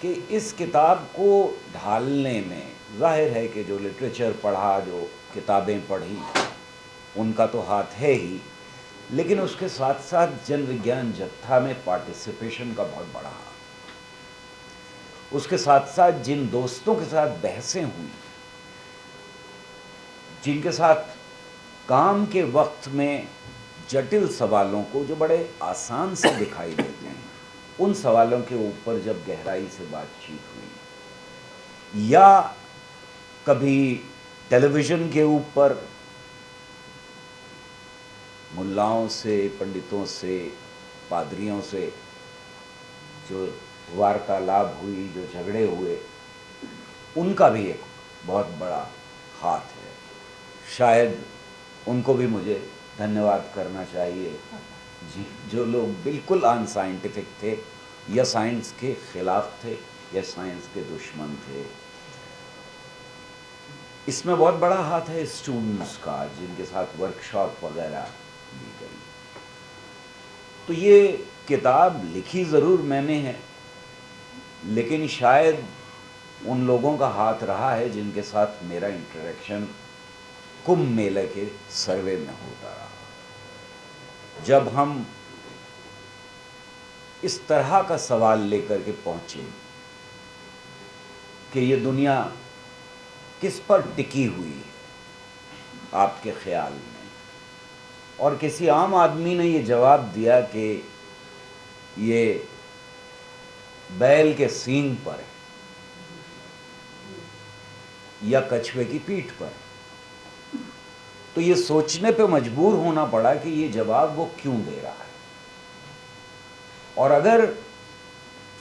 कि इस किताब को ढालने में जाहिर है कि जो लिटरेचर पढ़ा, जो किताबें पढ़ी, उनका तो हाथ है ही, लेकिन उसके साथ साथ जन विज्ञान जत्था में पार्टिसिपेशन का बहुत बड़ा हाथ। उसके साथ साथ जिन दोस्तों के साथ बहसें हुई, जिनके साथ काम के वक्त में जटिल सवालों को जो बड़े आसान से दिखाई देते हैं, उन सवालों के ऊपर जब गहराई से बातचीत हुई, या कभी टेलीविज़न के ऊपर मुल्लाओं से, पंडितों से, पादरियों से जो वार्तालाप हुई, जो झगड़े हुए, उनका भी एक बहुत बड़ा हाथ है। शायद उनको भी मुझे धन्यवाद करना चाहिए, जो लोग बिल्कुल अनसाइंटिफिक थे, या साइंस के खिलाफ थे, या साइंस के दुश्मन थे। इसमें बहुत बड़ा हाथ है स्टूडेंट्स का, जिनके साथ वर्कशॉप वगैरह दी गई। तो ये किताब लिखी ज़रूर मैंने है, लेकिन शायद उन लोगों का हाथ रहा है जिनके साथ मेरा इंटरेक्शन कुंभ मेले के सर्वे में होता रहा। जब हम इस तरह का सवाल लेकर के पहुंचे कि ये दुनिया किस पर टिकी हुई है आपके ख्याल में, और किसी आम आदमी ने ये जवाब दिया कि ये बैल के सींग पर है या कछुए की पीठ पर, तो ये सोचने पे मजबूर होना पड़ा कि ये जवाब वो क्यों दे रहा है। और अगर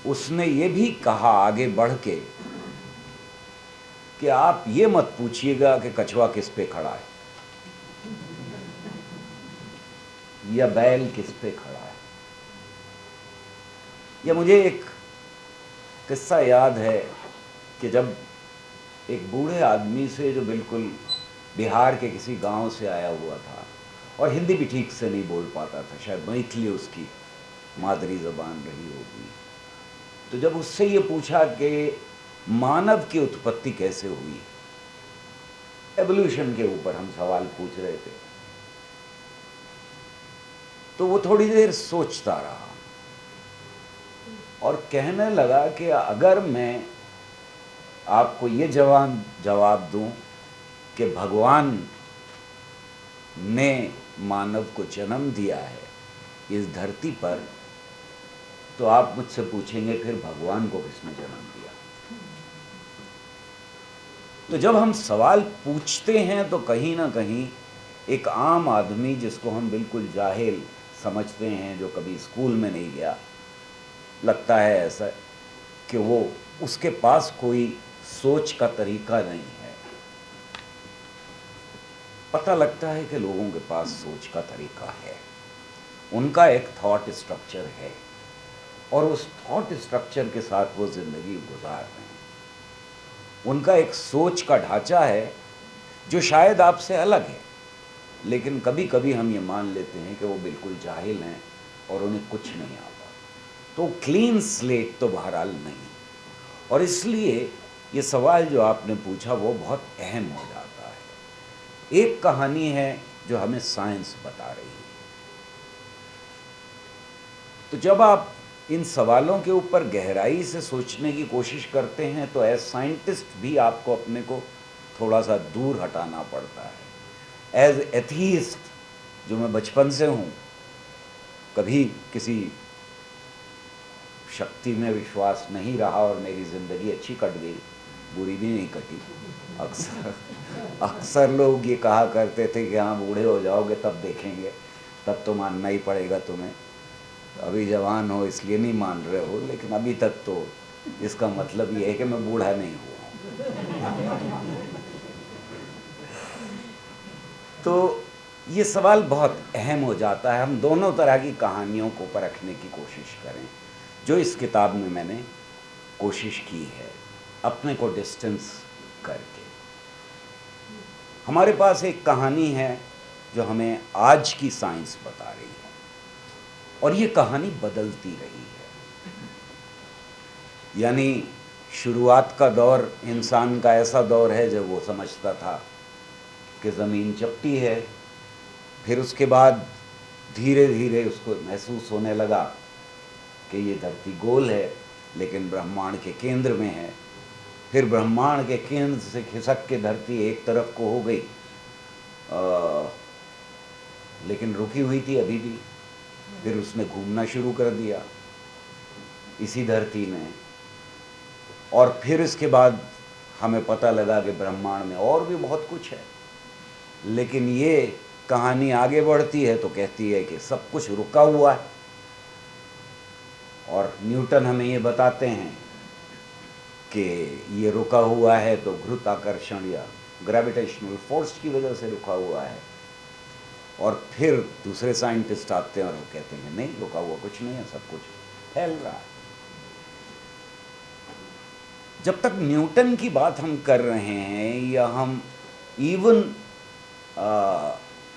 उसने ये भी कहा आगे बढ़ के कि आप ये मत पूछिएगा कि कछुआ किस पे खड़ा है या बैल किस पे खड़ा है, या मुझे एक किस्सा याद है कि जब एक बूढ़े आदमी से, जो बिल्कुल बिहार के किसी गांव से आया हुआ था और हिंदी भी ठीक से नहीं बोल पाता था, शायद मैथिली उसकी मादरी ज़बान रही होगी, तो जब उससे ये पूछा कि मानव की उत्पत्ति कैसे हुई, एवोल्यूशन के ऊपर हम सवाल पूछ रहे थे, तो वो थोड़ी देर सोचता रहा और कहने लगा कि अगर मैं आपको ये जवाब दूं कि भगवान ने मानव को जन्म दिया है इस धरती पर, तो आप मुझसे पूछेंगे फिर भगवान को किसने जन्म दिया। तो जब हम सवाल पूछते हैं तो कहीं ना कहीं एक आम आदमी, जिसको हम बिल्कुल जाहिल समझते हैं, जो कभी स्कूल में नहीं गया, लगता है ऐसा कि वो उसके पास कोई सोच का तरीका नहीं है। पता लगता है कि लोगों के पास सोच का तरीका है, उनका एक थॉट स्ट्रक्चर है, और उस थॉट स्ट्रक्चर के साथ वो ज़िंदगी गुजार रहे हैं। उनका एक सोच का ढांचा है जो शायद आपसे अलग है, लेकिन कभी कभी हम ये मान लेते हैं कि वो बिल्कुल जाहिल हैं और उन्हें कुछ नहीं आता। तो क्लीन स्लेट तो बहरहाल नहीं, और इसलिए ये सवाल जो आपने पूछा वो बहुत अहम हो जाता है। एक कहानी है जो हमें साइंस बता रही है, तो जब आप इन सवालों के ऊपर गहराई से सोचने की कोशिश करते हैं तो एज साइंटिस्ट भी आपको अपने को थोड़ा सा दूर हटाना पड़ता है। एज एथीस्ट, जो मैं बचपन से हूँ, कभी किसी शक्ति में विश्वास नहीं रहा और मेरी ज़िंदगी अच्छी कट गई, बुरी भी नहीं कटी। अक्सर लोग ये कहा करते थे कि हाँ बूढ़े हो जाओगे तब देखेंगे, तब तो मानना ही पड़ेगा तुम्हें, अभी जवान हो इसलिए नहीं मान रहे हो, लेकिन अभी तक तो इसका मतलब ये है कि मैं बूढ़ा नहीं हुआ। तो ये सवाल बहुत अहम हो जाता है। हम दोनों तरह की कहानियों को परखने की कोशिश करें, जो इस किताब में मैंने कोशिश की है, अपने को डिस्टेंस करके। हमारे पास एक कहानी है जो हमें आज की साइंस बता रही है, और ये कहानी बदलती रही है। यानी शुरुआत का दौर इंसान का ऐसा दौर है जब वो समझता था कि ज़मीन चपटी है। फिर उसके बाद धीरे धीरे उसको महसूस होने लगा कि ये धरती गोल है लेकिन ब्रह्मांड के केंद्र में है। फिर ब्रह्मांड के केंद्र से खिसक के धरती एक तरफ को हो गई, लेकिन रुकी हुई थी अभी भी। फिर उसने घूमना शुरू कर दिया इसी धरती में, और फिर इसके बाद हमें पता लगा कि ब्रह्मांड में और भी बहुत कुछ है। लेकिन ये कहानी आगे बढ़ती है तो कहती है कि सब कुछ रुका हुआ है, और न्यूटन हमें ये बताते हैं कि ये रुका हुआ है तो गुरुत्वाकर्षण या ग्रेविटेशनल फोर्स की वजह से रुका हुआ है। और फिर दूसरे साइंटिस्ट आते हैं और वो कहते हैं नहीं, रुका हुआ कुछ नहीं है, सब कुछ फैल रहा है। जब तक न्यूटन की बात हम कर रहे हैं, या हम इवन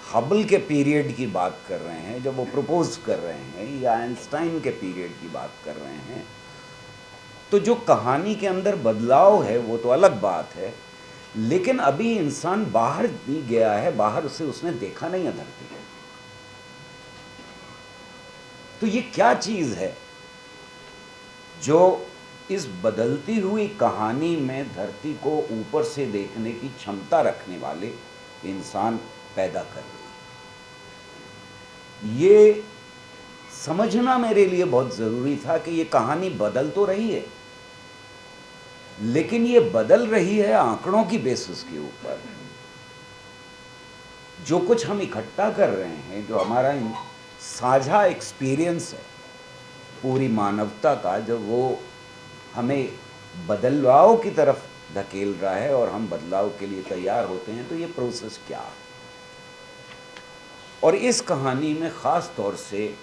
हबल के पीरियड की बात कर रहे हैं जब वो प्रपोज कर रहे हैं, या आइंस्टाइन के पीरियड की बात कर रहे हैं, तो जो कहानी के अंदर बदलाव है वो तो अलग बात है। लेकिन अभी इंसान बाहर भी गया है, बाहर से उसने देखा नहीं है धरती को। तो ये क्या चीज है जो इस बदलती हुई कहानी में धरती को ऊपर से देखने की क्षमता रखने वाले इंसान पैदा कर रही है? ये समझना मेरे लिए बहुत जरूरी था कि ये कहानी बदल तो रही है, लेकिन ये बदल रही है आंकड़ों की बेसिस के ऊपर। जो कुछ हम इकट्ठा कर रहे हैं, जो हमारा साझा एक्सपीरियंस है पूरी मानवता का, जब वो हमें बदलाव की तरफ धकेल रहा है और हम बदलाव के लिए तैयार होते हैं, तो ये प्रोसेस क्या है? और इस कहानी में ख़ास तौर से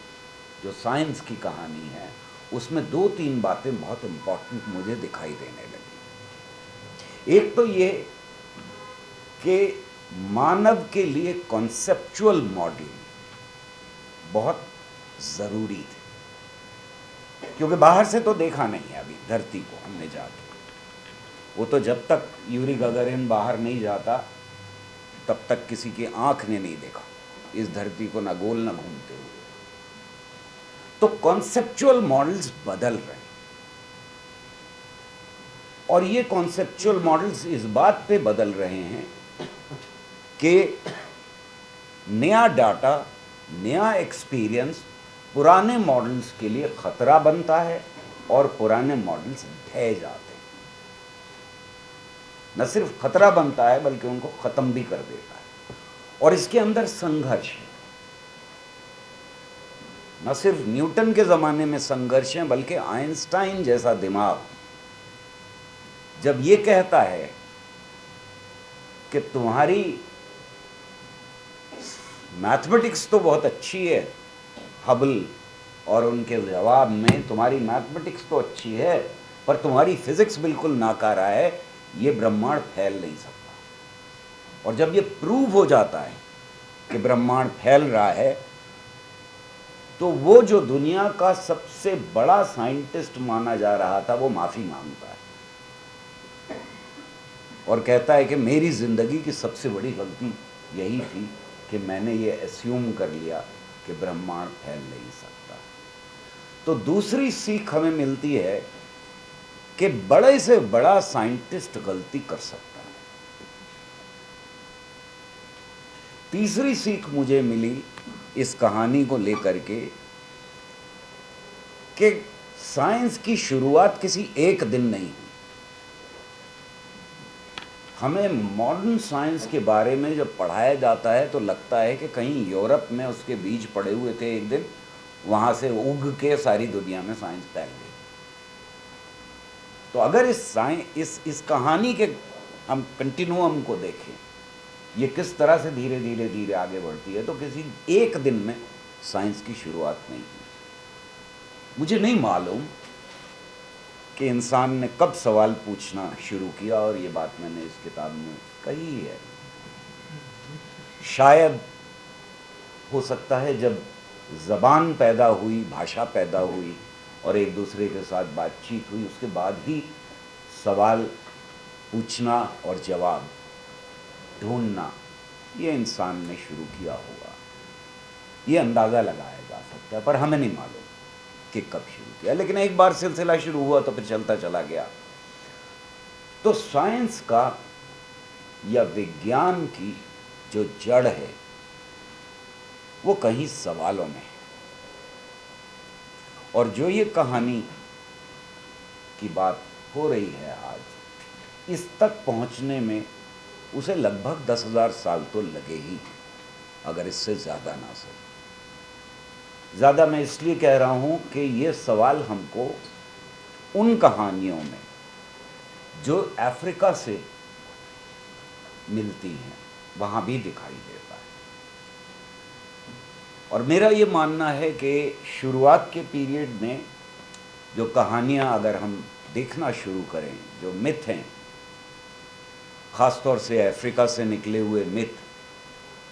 जो साइंस की कहानी है, उसमें दो तीन बातें बहुत इम्पॉर्टेंट मुझे दिखाई देने लगी। एक तो ये कि मानव के लिए कॉन्सेप्चुअल मॉडल बहुत ज़रूरी थे, क्योंकि बाहर से तो देखा नहीं है अभी धरती को हमने जाके। वो तो जब तक यूरी गगरिन बाहर नहीं जाता तब तक किसी की आंख ने नहीं देखा इस धरती को, ना गोल ना घूमते हुए। तो कॉन्सेप्चुअल मॉडल्स बदल रहे हैं, और ये कॉन्सेप्चुअल मॉडल्स इस बात पे बदल रहे हैं कि नया डाटा, नया एक्सपीरियंस पुराने मॉडल्स के लिए खतरा बनता है, और पुराने मॉडल्स ढह जाते हैं। न सिर्फ खतरा बनता है बल्कि उनको ख़त्म भी कर देता है। और इसके अंदर संघर्ष है, न सिर्फ न्यूटन के ज़माने में संघर्ष है, बल्कि आइंस्टाइन जैसा दिमाग जब ये कहता है कि तुम्हारी मैथमेटिक्स तो बहुत अच्छी है, हबल और उनके जवाब में तुम्हारी मैथमेटिक्स तो अच्छी है, पर तुम्हारी फिजिक्स बिल्कुल नाकारा है, ये ब्रह्मांड फैल नहीं सकता। और जब ये प्रूव हो जाता है कि ब्रह्मांड फैल रहा है, तो वो जो दुनिया का सबसे बड़ा साइंटिस्ट माना जा रहा था, वो माफ़ी मांगता है और कहता है कि मेरी ज़िंदगी की सबसे बड़ी गलती यही थी कि मैंने ये एस्यूम कर लिया कि ब्रह्मांड फैल नहीं सकता। तो दूसरी सीख हमें मिलती है कि बड़े से बड़ा साइंटिस्ट गलती कर सकता है। तीसरी सीख मुझे मिली इस कहानी को लेकर के कि साइंस की शुरुआत किसी एक दिन नहीं हुई। हमें मॉडर्न साइंस के बारे में जब पढ़ाया जाता है तो लगता है कि कहीं यूरोप में उसके बीज पड़े हुए थे, एक दिन वहाँ से उग के सारी दुनिया में साइंस फैल गई। तो अगर इस कहानी के हम कंटिन्यूअम को देखें, ये किस तरह से धीरे धीरे धीरे आगे बढ़ती है, तो किसी एक दिन में साइंस की शुरुआत नहीं हुई। मुझे नहीं मालूम कि इंसान ने कब सवाल पूछना शुरू किया, और ये बात मैंने इस किताब में कही है। शायद हो सकता है जब ज़बान पैदा हुई, भाषा पैदा हुई, और एक दूसरे के साथ बातचीत हुई, उसके बाद ही सवाल पूछना और जवाब ढूंढना ये इंसान ने शुरू किया होगा। ये अंदाज़ा लगाया जा सकता है, पर हमें नहीं मालूम कि कब शुरू किया। लेकिन एक बार सिलसिला शुरू हुआ तो फिर चलता चला गया। तो साइंस का या विज्ञान की जो जड़ है वो कहीं सवालों में है। और जो ये कहानी की बात हो रही है आज, इस तक पहुंचने में उसे लगभग 10,000 साल तो लगे ही, अगर इससे ज़्यादा ना सही। ज़्यादा मैं इसलिए कह रहा हूँ कि ये सवाल हमको उन कहानियों में जो अफ्रीका से मिलती हैं वहाँ भी दिखाई देता है। और मेरा ये मानना है कि शुरुआत के पीरियड में जो कहानियाँ अगर हम देखना शुरू करें, जो मिथ हैं, ख़ास तौर से अफ्रीका से निकले हुए मिथ,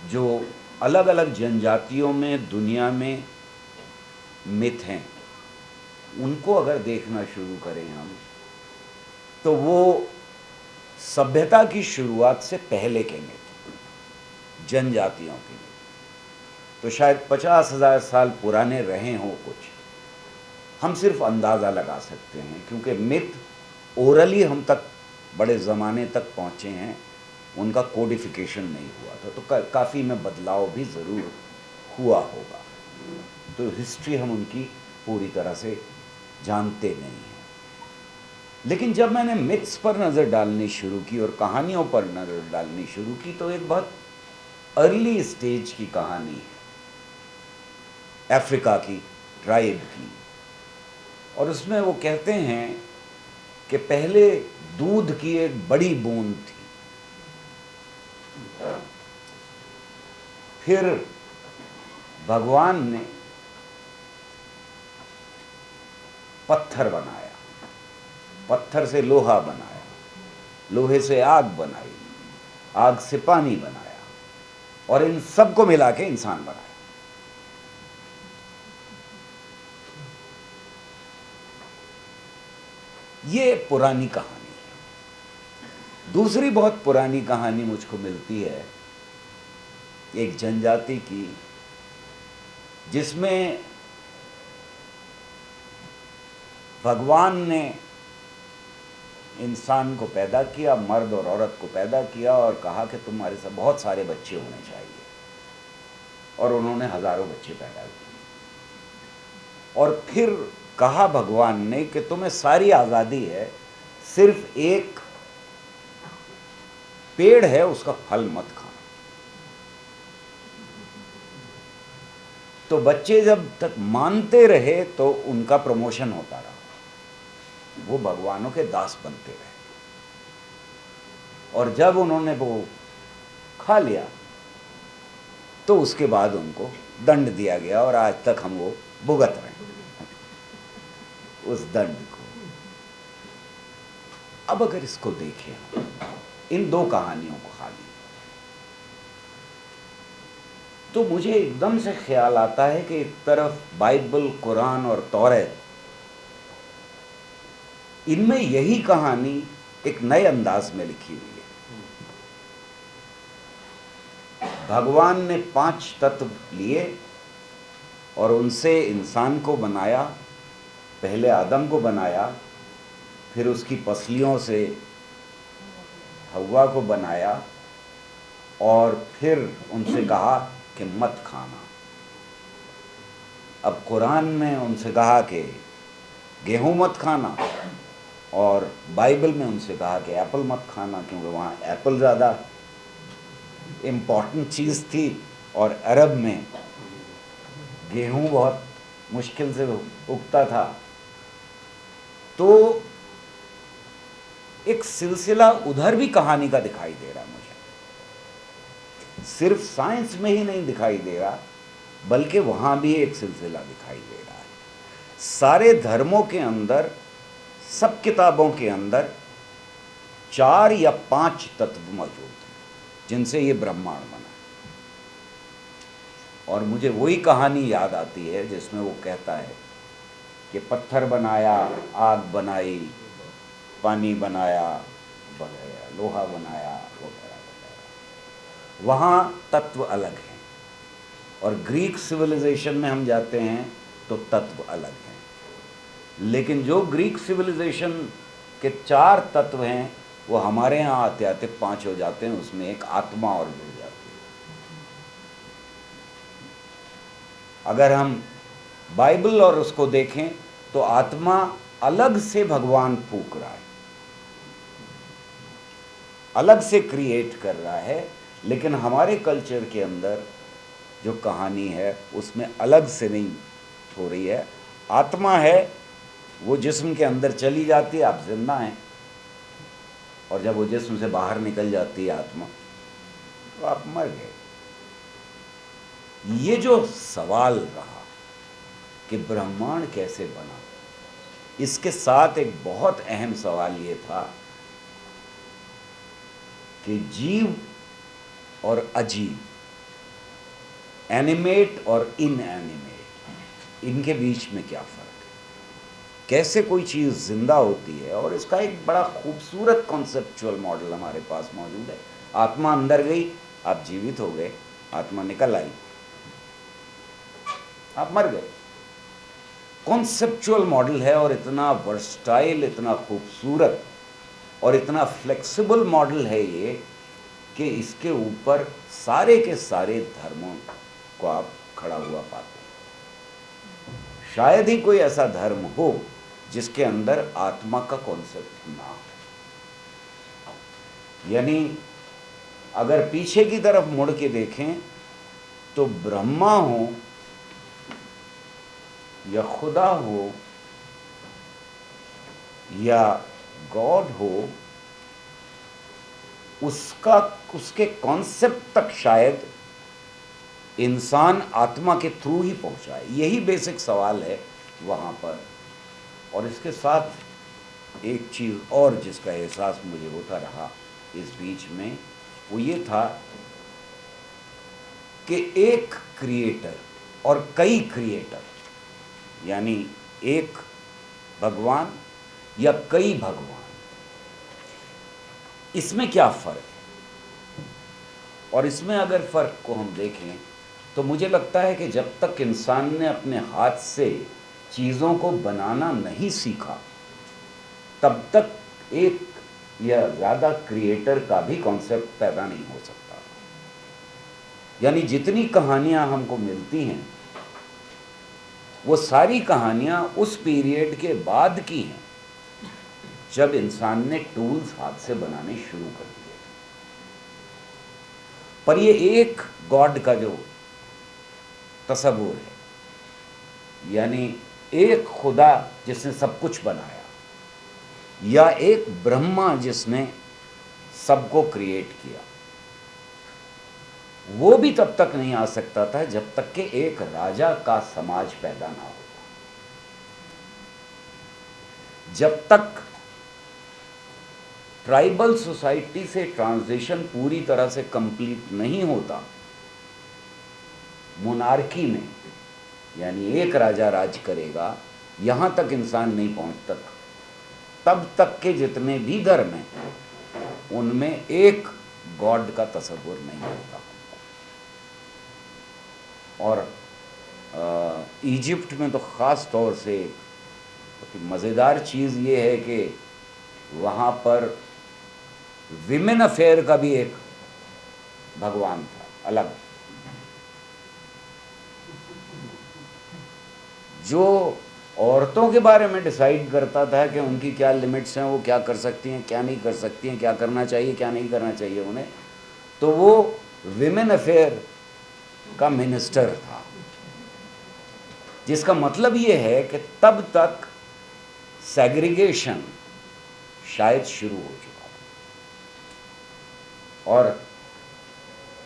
जो अलग अलग जनजातियों में दुनिया में मिथ हैं, उनको अगर देखना शुरू करें हम, तो वो सभ्यता की शुरुआत से पहले के मिथ, जनजातियों के मिथ, तो शायद 50,000 साल पुराने रहे हों कुछ। हम सिर्फ अंदाज़ा लगा सकते हैं, क्योंकि मिथ ओरली हम तक बड़े ज़माने तक पहुँचे हैं, उनका कोडिफिकेशन नहीं हुआ था, तो काफ़ी में बदलाव भी ज़रूर हुआ होगा। तो हिस्ट्री हम उनकी पूरी तरह से जानते नहीं हैं। लेकिन जब मैंने मिथ्स पर नज़र डालनी शुरू की और कहानियों पर नज़र डालनी शुरू की, तो एक बहुत अर्ली स्टेज की कहानी है अफ्रीका की ट्राइब की। और उसमें वो कहते हैं कि पहले दूध की एक बड़ी बूंद थी, फिर भगवान ने पत्थर बनाया, पत्थर से लोहा बनाया, लोहे से आग बनाई, आग से पानी बनाया, और इन सब को मिला के इंसान बनाया। ये पुरानी कहानी है। दूसरी बहुत पुरानी कहानी मुझको मिलती है एक जनजाति की, जिसमें भगवान ने इंसान को पैदा किया, मर्द और औरत को पैदा किया, और कहा कि तुम्हारे साथ बहुत सारे बच्चे होने चाहिए, और उन्होंने हजारों बच्चे पैदा किए। और फिर कहा भगवान ने कि तुम्हें सारी आज़ादी है, सिर्फ एक पेड़ है उसका फल मत खाना। तो बच्चे जब तक मानते रहे तो उनका प्रमोशन होता रहा, वो भगवानों के दास बनते रहे, और जब उन्होंने वो खा लिया तो उसके बाद उनको दंड दिया गया, और आज तक हम वो भुगत रहे हैं उस दंड को। अब अगर इसको देखें हम, इन दो कहानियों को खाली, तो मुझे एकदम से ख्याल आता है कि एक तरफ बाइबल, कुरान और तौरात, इनमें यही कहानी एक नए अंदाज में लिखी हुई है। भगवान ने 5 तत्व लिए और उनसे इंसान को बनाया। पहले आदम को बनाया, फिर उसकी पसलियों से हव्वा को बनाया, और फिर उनसे कहा कि मत खाना। अब कुरान में उनसे कहा कि गेहूं मत खाना, और बाइबल में उनसे कहा कि एप्पल मत खाना, क्योंकि वहाँ एप्पल ज़्यादा इम्पॉर्टेंट चीज़ थी, और अरब में गेहूं बहुत मुश्किल से उगता था। तो एक सिलसिला उधर भी कहानी का दिखाई दे रहा मुझे, सिर्फ साइंस में ही नहीं दिखाई दे रहा, बल्कि वहाँ भी एक सिलसिला दिखाई दे रहा है। सारे धर्मों के अंदर, सब किताबों के अंदर 4 या 5 तत्व मौजूद हैं जिनसे ये ब्रह्मांड बना। और मुझे वही कहानी याद आती है जिसमें वो कहता है कि पत्थर बनाया, आग बनाई, पानी बनाया वगैरह, लोहा बनाया वगैरह वगैरह, वहाँ तत्व अलग हैं। और ग्रीक सिविलाइजेशन में हम जाते हैं तो तत्व अलग हैं। लेकिन जो ग्रीक सिविलाइजेशन के 4 तत्व हैं वो हमारे यहाँ आते आते 5 हो जाते हैं, उसमें एक आत्मा और जुड़ जाती है। अगर हम बाइबल और उसको देखें तो आत्मा अलग से भगवान फूंक रहा है, अलग से क्रिएट कर रहा है, लेकिन हमारे कल्चर के अंदर जो कहानी है उसमें अलग से नहीं हो रही है। आत्मा है वो जिस्म के अंदर चली जाती है, आप जिंदा हैं, और जब वो जिस्म से बाहर निकल जाती है आत्मा तो आप मर गए। ये जो सवाल रहा कि ब्रह्मांड कैसे बना, इसके साथ एक बहुत अहम सवाल ये था कि जीव और अजीव, एनिमेट और इनएनिमेट, इनके बीच में क्या फ़र्क है, कैसे कोई चीज़ जिंदा होती है। और इसका एक बड़ा खूबसूरत कॉन्सेप्चुअल मॉडल हमारे पास मौजूद है। आत्मा अंदर गई, आप जीवित हो गए, आत्मा निकल आई, आप मर गए। कॉन्सेप्चुअल मॉडल है और इतना वर्सटाइल, इतना खूबसूरत और इतना फ्लेक्सिबल मॉडल है ये कि इसके ऊपर सारे के सारे धर्मों को आप खड़ा हुआ पाते हैं। शायद ही कोई ऐसा धर्म हो जिसके अंदर आत्मा का कॉन्सेप्ट ना हो। यानी अगर पीछे की तरफ मुड़ के देखें तो ब्रह्मा हो या खुदा हो या गॉड हो, उसके कॉन्सेप्ट तक शायद इंसान आत्मा के थ्रू ही पहुंचा है। यही बेसिक सवाल है वहाँ पर। और इसके साथ एक चीज़ और जिसका एहसास मुझे होता रहा इस बीच में, वो ये था कि एक क्रिएटर और कई क्रिएटर, यानी एक भगवान या कई भगवान, इसमें क्या फ़र्क है। और इसमें अगर फ़र्क को हम देखें तो मुझे लगता है कि जब तक इंसान ने अपने हाथ से चीज़ों को बनाना नहीं सीखा तब तक एक या ज़्यादा क्रिएटर का भी कॉन्सेप्ट पैदा नहीं हो सकता। यानी जितनी कहानियाँ हमको मिलती हैं वो सारी कहानियाँ उस पीरियड के बाद की हैं जब इंसान ने टूल्स हाथ से बनाने शुरू कर दिए। पर ये एक गॉड का जो तस्वुर है, यानी एक खुदा जिसने सब कुछ बनाया या एक ब्रह्मा जिसने सबको क्रिएट किया, वो भी तब तक नहीं आ सकता था जब तक कि एक राजा का समाज पैदा ना होता। जब तक ट्राइबल सोसाइटी से ट्रांजिशन पूरी तरह से कंप्लीट नहीं होता, मोनार्की में, यानी एक राजा राज करेगा, यहाँ तक इंसान नहीं पहुँचता, तब तक के जितने भी धर्म हैं उनमें एक गॉड का तस्वुर नहीं होता। और इजिप्ट में तो ख़ास तौर से मज़ेदार चीज़ ये है कि वहाँ पर विमेन अफेयर का भी एक भगवान था अलग, जो औरतों के बारे में डिसाइड करता था कि उनकी क्या लिमिट्स हैं, वो क्या कर सकती हैं, क्या नहीं कर सकती हैं, क्या करना चाहिए, क्या नहीं करना चाहिए उन्हें। तो वो विमेन अफेयर का मिनिस्टर था, जिसका मतलब ये है कि तब तक सेग्रीगेशन शायद शुरू हो चुका था और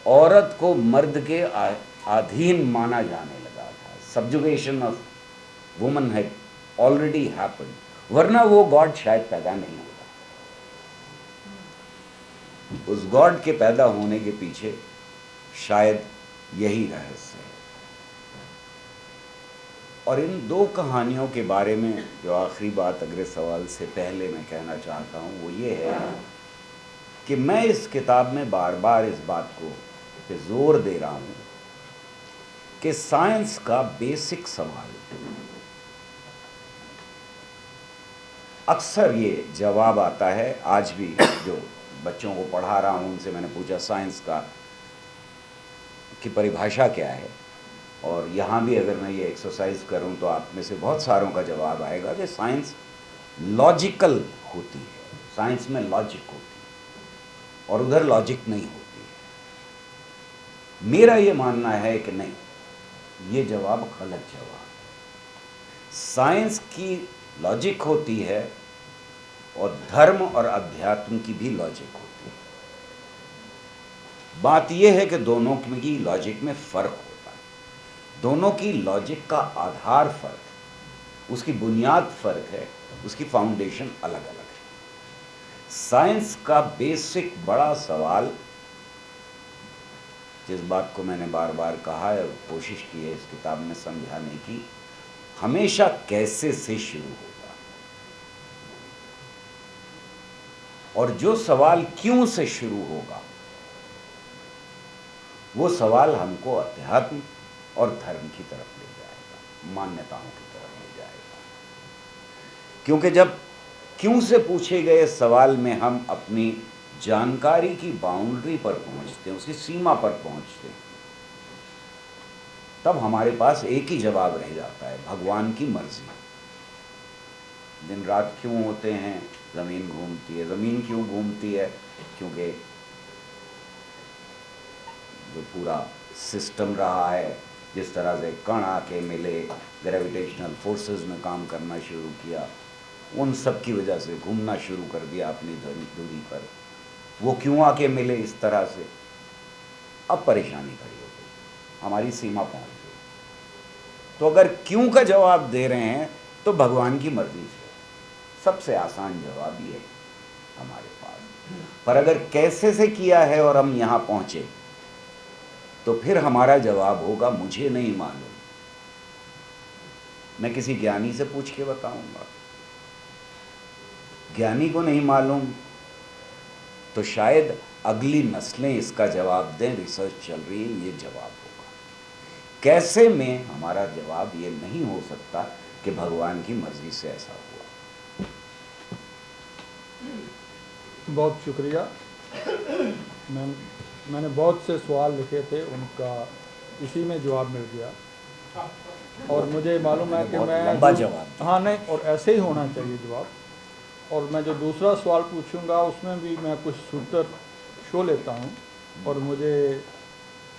औरत को मर्द के अधीन माना जाने लगा था। Subjugation of woman had already happened, वरना वो गॉड शायद पैदा नहीं होता। उस गॉड के पैदा होने के पीछे शायद यही रहस्य है। और इन दो कहानियों के बारे में जो आखिरी बात अगले सवाल से पहले मैं कहना चाहता हूँ वो ये है कि मैं इस किताब में बार बार इस बात को पे जोर दे रहा हूँ कि साइंस का बेसिक सवाल, अक्सर ये जवाब आता है, आज भी जो बच्चों को पढ़ा रहा हूँ उनसे मैंने पूछा साइंस का की परिभाषा क्या है, और यहाँ भी अगर मैं ये एक्सरसाइज करूँ तो आप में से बहुत सारों का जवाब आएगा कि साइंस लॉजिकल होती है, साइंस में लॉजिक होती है और उधर लॉजिक नहीं होती है। मेरा ये मानना है कि नहीं, ये जवाब गलत जवाब है। साइंस की लॉजिक होती है और धर्म और अध्यात्म की भी लॉजिक होती है। बात यह है कि दोनों की लॉजिक में फ़र्क होता है, दोनों की लॉजिक का आधार फ़र्क है, उसकी बुनियाद फ़र्क है, उसकी फाउंडेशन अलग अलग है। साइंस का बेसिक बड़ा सवाल, जिस बात को मैंने बार बार कहा है और कोशिश की है इस किताब में समझाने की, हमेशा कैसे से शुरू होगा, और जो सवाल क्यों से शुरू होगा वो सवाल हमको अध्यात्म और धर्म की तरफ ले जाएगा, मान्यताओं की तरफ ले जाएगा। क्योंकि जब क्यों से पूछे गए सवाल में हम अपनी जानकारी की बाउंड्री पर पहुंचते हैं, उसकी सीमा पर पहुंचते हैं, तब हमारे पास एक ही जवाब रह जाता है, भगवान की मर्जी। दिन रात क्यों होते हैं, ज़मीन घूमती है। ज़मीन क्यों घूमती है? क्योंकि जो पूरा सिस्टम रहा है, जिस तरह से कण आके मिले, ग्रेविटेशनल फोर्सेस ने काम करना शुरू किया, उन सब की वजह से घूमना शुरू कर दिया अपनी दूरी पर। वो क्यों आके मिले इस तरह से? अब परेशानी खड़ी हो गई, हमारी सीमा पहुंच गई। तो अगर क्यों का जवाब दे रहे हैं तो भगवान की मर्जी से, सबसे आसान जवाब ये हमारे पास। पर अगर कैसे से किया है और हम यहाँ पहुँचे, तो फिर हमारा जवाब होगा मुझे नहीं मालूम, मैं किसी ज्ञानी से पूछ के बताऊंगा। ज्ञानी को नहीं मालूम तो शायद अगली नस्लें इसका जवाब दें, रिसर्च चल रही है, ये जवाब होगा। कैसे में हमारा जवाब ये नहीं हो सकता कि भगवान की मर्जी से ऐसा हुआ। बहुत शुक्रिया। मैंने बहुत से सवाल लिखे थे, उनका इसी में जवाब मिल गया, और मुझे मालूम है कि मैं लंबा जवाब, हाँ नहीं, और ऐसे ही होना चाहिए जवाब। और मैं जो दूसरा सवाल पूछूंगा उसमें भी मैं कुछ सूत्र शो लेता हूँ, और मुझे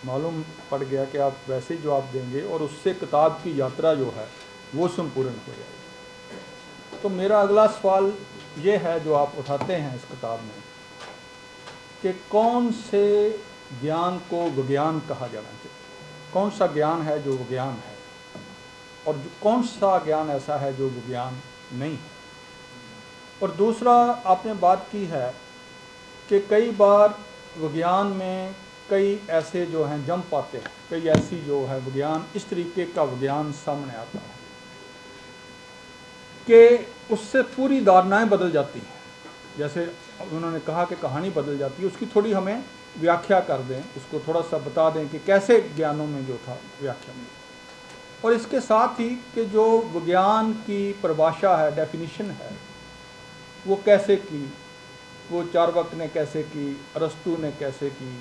मालूम पड़ गया कि आप वैसे ही जवाब देंगे, और उससे किताब की यात्रा जो है वो संपूर्ण हो जाएगी। तो मेरा अगला सवाल ये है जो आप उठाते हैं इस किताब में, कि कौन से ज्ञान को विज्ञान कहा जाना चाहिए, कौन सा ज्ञान है जो विज्ञान है, और कौन सा ज्ञान ऐसा है जो विज्ञान नहीं है। और दूसरा आपने बात की है कि कई बार विज्ञान में कई ऐसे जो हैं जंप आते हैं, कई ऐसी जो है विज्ञान, इस तरीके का विज्ञान सामने आता है कि उससे पूरी धारणाएं बदल जाती हैं। जैसे उन्होंने कहा कि कहानी बदल जाती है, उसकी थोड़ी हमें व्याख्या कर दें, उसको थोड़ा सा बता दें कि कैसे ज्ञानों में जो था व्याख्या में। और इसके साथ ही कि जो विज्ञान की परिभाषा है, डेफिनेशन है, वो कैसे की, वो चार्वाक ने कैसे की, अरस्तु ने कैसे की,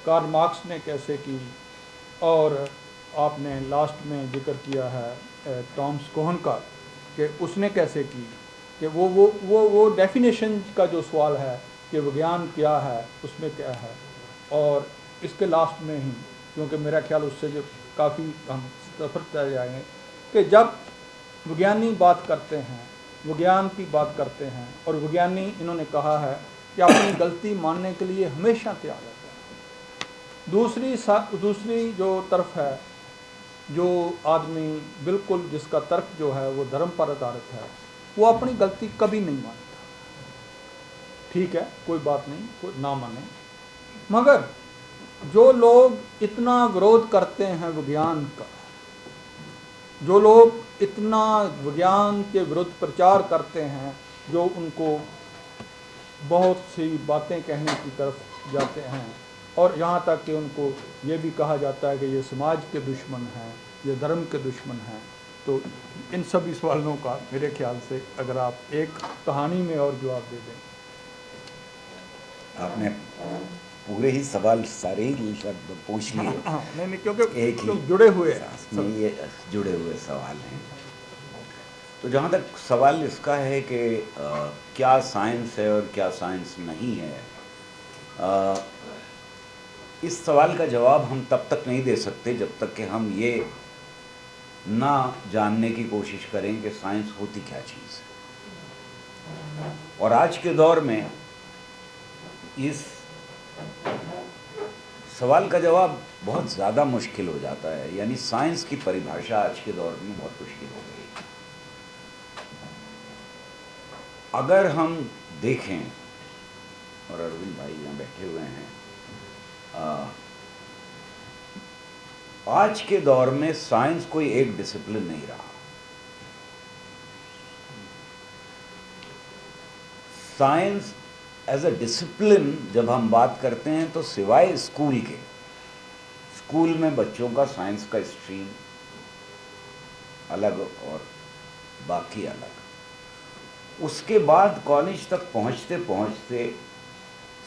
कार्ल मार्क्स ने कैसे की, और आपने लास्ट में जिक्र किया है टॉमस कोहन का कि उसने कैसे की, कि वो डेफिनेशन का जो सवाल है कि विज्ञान क्या है, उसमें क्या है। और इसके लास्ट में ही, क्योंकि मेरा ख्याल उससे जो काफ़ी हम सफ़र कर जाएंगे, कि जब विज्ञानी बात करते हैं, विज्ञान की बात करते हैं, और विज्ञानी इन्होंने कहा है कि अपनी गलती मानने के लिए हमेशा तैयार रहते हैं। दूसरी जो तरफ है, जो आदमी बिल्कुल जिसका तर्क जो है वो धर्म पर आधारित है, वो अपनी गलती कभी नहीं मानता। ठीक है, कोई बात नहीं, कोई ना माने, मगर जो लोग इतना विरोध करते हैं विज्ञान का, जो लोग इतना विज्ञान के विरुद्ध प्रचार करते हैं, जो उनको बहुत सी बातें कहने की तरफ जाते हैं, और यहाँ तक कि उनको ये भी कहा जाता है कि ये समाज के दुश्मन हैं, ये धर्म के दुश्मन हैं, तो इन सभी सवालों का मेरे ख्याल से अगर आप एक कहानी में और जवाब दे दें। आपने पूरे ही सवाल सारे ही लगभग पूछ लिए। नहीं नहीं, क्योंकि एक ही जुड़े हुए हैं में ये जुड़े हुए सवाल हैं। तो जहाँ तक सवाल इसका है कि क्या साइंस है और क्या साइंस नहीं है, इस सवाल का जवाब हम तब तक नहीं दे सकते जब तक कि हम ये ना जानने की कोशिश करें कि साइंस होती क्या चीज़ है। और आज के दौर में इस सवाल का जवाब बहुत ज़्यादा मुश्किल हो जाता है, यानी साइंस की परिभाषा आज के दौर में बहुत मुश्किल हो गई है। अगर हम देखें, और अरविंद भाई यहाँ बैठे हुए हैं, आज के दौर में साइंस कोई एक डिसिप्लिन नहीं रहा। साइंस एज अ डिसिप्लिन जब हम बात करते हैं तो सिवाय स्कूल के, स्कूल में बच्चों का साइंस का स्ट्रीम अलग और बाकी अलग, उसके बाद कॉलेज तक पहुंचते पहुंचते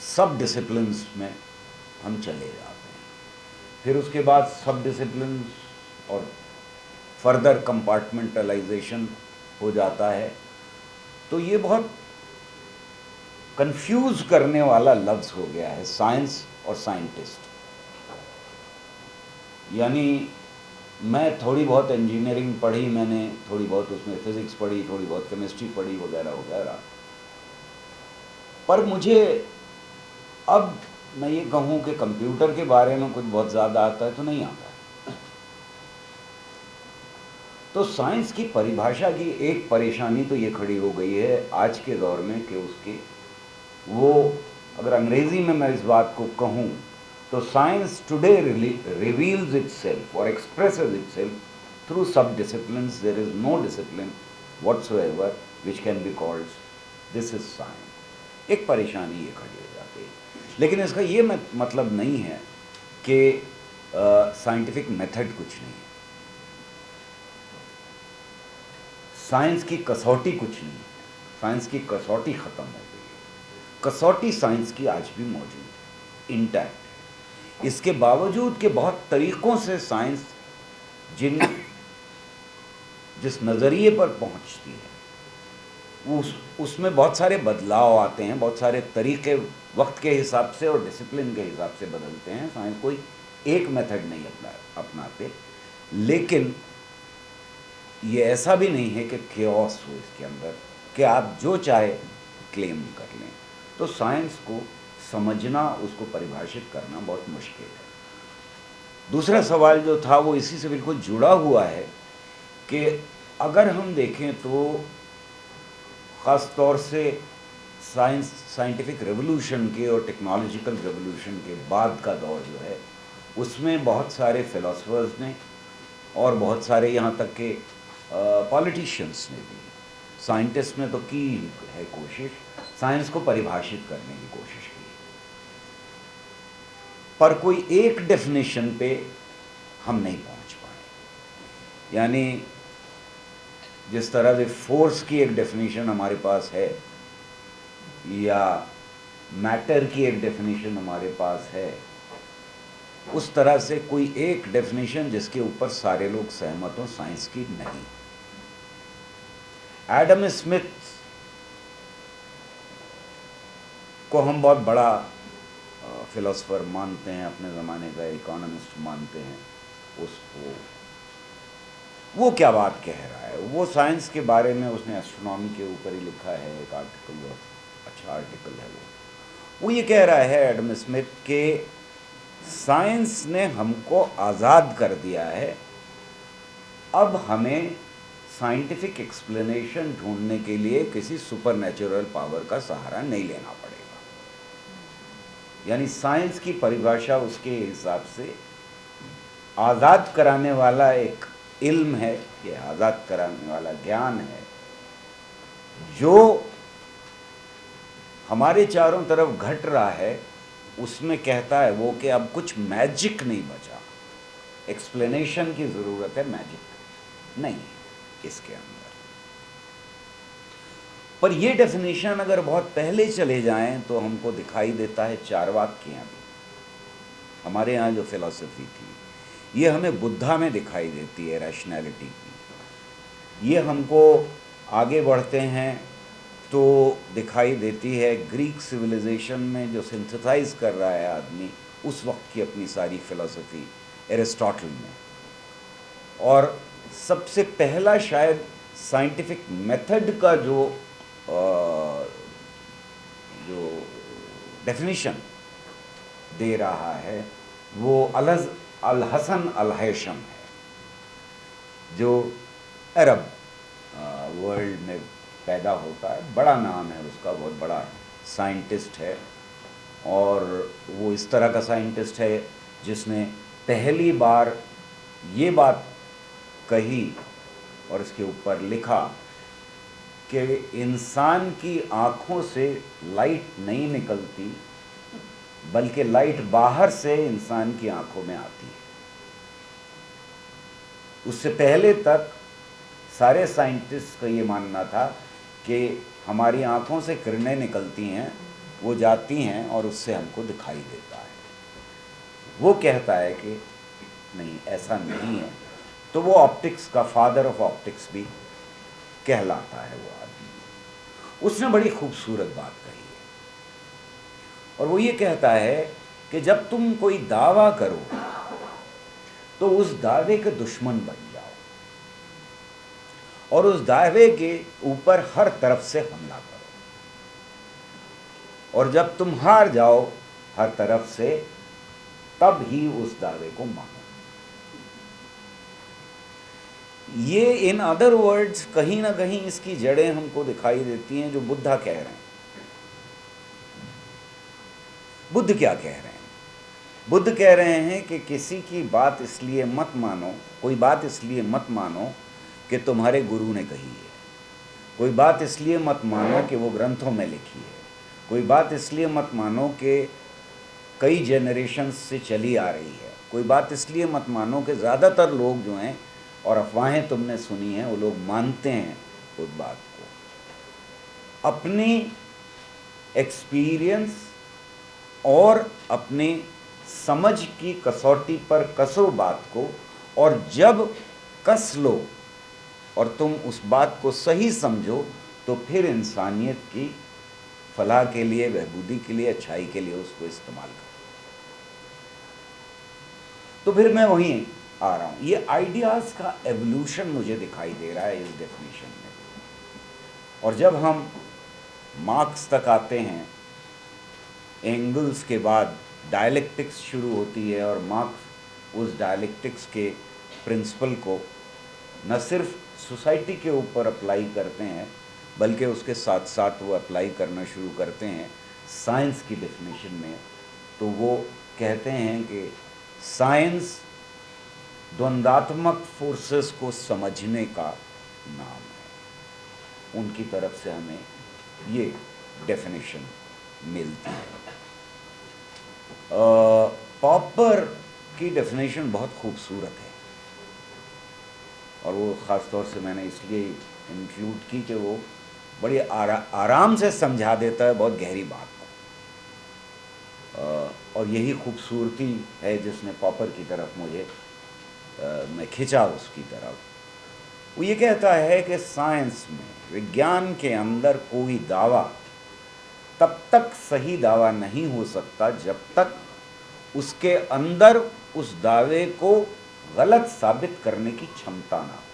सब डिसिप्लिन्स में हम चले जाते हैं। फिर उसके बाद सब डिसिप्लिन्स और फर्दर कंपार्टमेंटलाइजेशन हो जाता है। तो ये बहुत कंफ्यूज करने वाला लफ्ज़ हो गया है साइंस और साइंटिस्ट। यानी मैं थोड़ी बहुत इंजीनियरिंग पढ़ी, मैंने थोड़ी बहुत उसमें फिज़िक्स पढ़ी, थोड़ी बहुत केमिस्ट्री पढ़ी वगैरह वगैरह, पर मुझे अब मैं ये कहूँ कि कंप्यूटर के बारे में कुछ बहुत ज़्यादा आता है तो नहीं आता है। तो साइंस की परिभाषा की एक परेशानी तो ये खड़ी हो गई है आज के दौर में कि उसके वो, अगर अंग्रेज़ी में मैं इस बात को कहूँ तो साइंस टुडे रिवील्स इटसेल्फ और एक्सप्रेसेस इटसेल्फ थ्रू सब disciplines. There is no discipline whatsoever which can be called this is science. एक परेशानी ये खड़ी हो जाती है, लेकिन इसका ये मतलब नहीं है कि साइंटिफिक मेथड कुछ नहीं है, साइंस की कसौटी कुछ नहीं है, साइंस की कसौटी ख़त्म हो गई है। कसौटी साइंस की आज भी मौजूद है, इंटैक्ट है। इसके बावजूद कि बहुत तरीक़ों से साइंस जिस नज़रिए पर पहुंचती है उसमें बहुत सारे बदलाव आते हैं, बहुत सारे तरीक़े वक्त के हिसाब से और डिसिप्लिन के हिसाब से बदलते हैं। साइंस कोई एक मेथड नहीं अपनाते, लेकिन ये ऐसा भी नहीं है कि केओस हो इसके अंदर कि आप जो चाहे क्लेम कर लें। तो साइंस को समझना, उसको परिभाषित करना बहुत मुश्किल है। दूसरा सवाल जो था वो इसी से बिल्कुल जुड़ा हुआ है कि अगर हम देखें तो ख़ास तौर से साइंटिफिक रेवोल्यूशन के और टेक्नोलॉजिकल रेवोल्यूशन के बाद का दौर जो है, उसमें बहुत सारे फिलोसफर्स ने और बहुत सारे यहाँ तक के पॉलिटिशियंस ने भी, साइंटिस्ट ने तो की है कोशिश, साइंस को परिभाषित करने की कोशिश की, पर कोई एक डेफिनेशन पे हम नहीं पहुंच पाए। यानी जिस तरह से फोर्स की एक डेफिनेशन हमारे पास है या मैटर की एक डेफिनेशन हमारे पास है, उस तरह से कोई एक डेफिनेशन जिसके ऊपर सारे लोग सहमत हों साइंस की नहीं। एडम स्मिथ को हम बहुत बड़ा फिलोसफर मानते हैं, अपने ज़माने का इकोनॉमिस्ट मानते हैं उसको। वो क्या बात कह रहा है, वो साइंस के बारे में उसने एस्ट्रोनॉमी के ऊपर ही लिखा है एक आर्टिकल, अच्छा आर्टिकल है वो ये कह रहा है एडम स्मिथ के साइंस ने हमको आज़ाद कर दिया है, अब हमें साइंटिफिक एक्सप्लेनेशन ढूंढने के लिए किसी सुपरनैचुरल पावर का सहारा नहीं लेना पड़ेगा। यानी साइंस की परिभाषा उसके हिसाब से आज़ाद कराने वाला एक इल्म है, ये आज़ाद कराने वाला ज्ञान है जो हमारे चारों तरफ घट रहा है, उसमें कहता है वो कि अब कुछ मैजिक नहीं बचा, एक्सप्लेनेशन की ज़रूरत है, मैजिक नहीं इसके अंदर। पर ये डेफिनेशन अगर बहुत पहले चले जाएं तो हमको दिखाई देता है चारवाकियाँ भी। हमारे यहाँ जो फिलॉसफी थी ये हमें बुद्धा में दिखाई देती है, रैशनैलिटी की। ये हमको आगे बढ़ते हैं तो दिखाई देती है ग्रीक सिविलाइजेशन में जो सिंथेसाइज कर रहा है आदमी उस वक्त की अपनी सारी फिलॉसफी एरिस्टोटल में। और सबसे पहला शायद साइंटिफिक मेथड का जो डेफिनेशन दे रहा है वो अल हसन अल हैशम है, जो अरब वर्ल्ड में पैदा होता है। बड़ा नाम है उसका, बहुत बड़ा साइंटिस्ट है। और वो इस तरह का साइंटिस्ट है जिसने पहली बार ये बात कही और इसके ऊपर लिखा कि इंसान की आँखों से लाइट नहीं निकलती बल्कि लाइट बाहर से इंसान की आँखों में आती है। उससे पहले तक सारे साइंटिस्ट का ये मानना था कि हमारी आँखों से किरणें निकलती हैं, वो जाती हैं और उससे हमको दिखाई देता है। वो कहता है कि नहीं, ऐसा नहीं है। तो वो ऑप्टिक्स का फादर ऑफ ऑप्टिक्स भी कहलाता है वो आदमी। उसने बड़ी खूबसूरत बात कही है और वो ये कहता है कि जब तुम कोई दावा करो तो उस दावे के दुश्मन बन जाओ और उस दावे के ऊपर हर तरफ से हमला करो, और जब तुम हार जाओ हर तरफ से, तब ही उस दावे को मानो। ये इन अदर वर्ड्स कहीं ना कहीं इसकी जड़ें हमको दिखाई देती हैं जो बुद्धा कह रहे हैं। बुद्ध क्या कह रहे हैं? बुद्ध कह रहे हैं कि किसी की बात इसलिए मत मानो, कोई बात इसलिए मत मानो कि तुम्हारे गुरु ने कही है, कोई बात इसलिए मत मानो कि वो ग्रंथों में लिखी है, कोई बात इसलिए मत मानो कि कई जनरेशन से चली आ रही है, कोई बात इसलिए मत मानो कि ज़्यादातर लोग जो हैं और अफवाहें तुमने सुनी हैं वो लोग मानते हैं उस बात को। अपनी एक्सपीरियंस और अपनी समझ की कसौटी पर कसो बात को, और जब कस लो और तुम उस बात को सही समझो तो फिर इंसानियत की फलाह के लिए, बहबूदी के लिए, अच्छाई के लिए उसको इस्तेमाल करो। तो फिर मैं वहीं आ रहा हूँ, ये आइडियाज़ का एवोल्यूशन मुझे दिखाई दे रहा है इस डेफिनेशन में। और जब हम मार्क्स तक आते हैं, एंगल्स के बाद डायलेक्टिक्स शुरू होती है और मार्क्स उस डायलेक्टिक्स के प्रिंसिपल को न सिर्फ सोसाइटी के ऊपर अप्लाई करते हैं बल्कि उसके साथ साथ वो अप्लाई करना शुरू करते हैं साइंस की डेफिनेशन में। तो वो कहते हैं कि साइंस द्वंद्वात्मक फोर्सेस को समझने का नाम है। उनकी तरफ से हमें ये डेफिनेशन मिलती है। पॉपर की डेफिनेशन बहुत खूबसूरत है और वो ख़ास तौर से मैंने इसलिए इंक्लूड की कि वो बड़ी आराम से समझा देता है बहुत गहरी बात को। और यही खूबसूरती है जिसने पॉपर की तरफ मुझे मैं खिंचा उसकी तरफ। वो ये कहता है कि साइंस में, विज्ञान के अंदर कोई दावा तब तक सही दावा नहीं हो सकता जब तक उसके अंदर उस दावे को गलत साबित करने की क्षमता ना हो।